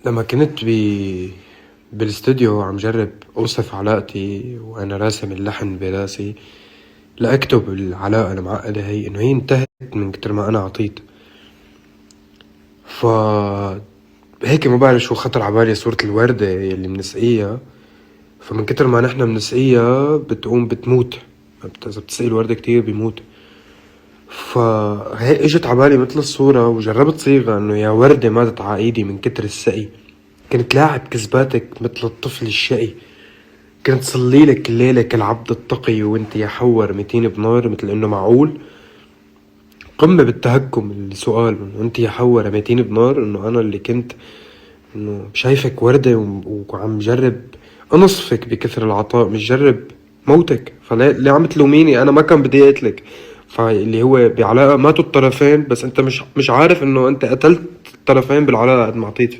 لما كنت بالاستوديو عم جرب أوصف علاقتي وأنا راسم اللحن براسي لأكتب العلاقة المعقدة هي إنه هي انتهت من كتر ما أنا عطيت. ف هيك ما بعرف شو خطر عبالي صورة الوردة يلي منسقيها، فمن كتر ما نحنا منسقيها بتقوم بتموت، إذا بتسقي الوردة كتير بيموت. فهيك اجت عبالي مثل الصورة وجربت صيغة إنه يا وردة ماتت عايدي من كتر السقي، كنت لاعب كذباتك مثل الطفل الشقي، كنت صليلك الليلة كالعبد التقي وانت يا حور 200 بنار، مثل انه معقول؟ قمة بالتهكم السؤال انه انت يا حور 200 بنار، انه انا اللي كنت انه شايفك وردة وعم جرب انصفك بكثر العطاء، مش جرب موتك. فليه عم تلوميني؟ انا ما كان بدي اقتلك. فاللي هو بعلاقة ماتوا الطرفين، بس انت مش عارف انه انت قتلت الطرفين بالعلاقة قد ما عطيت فيه.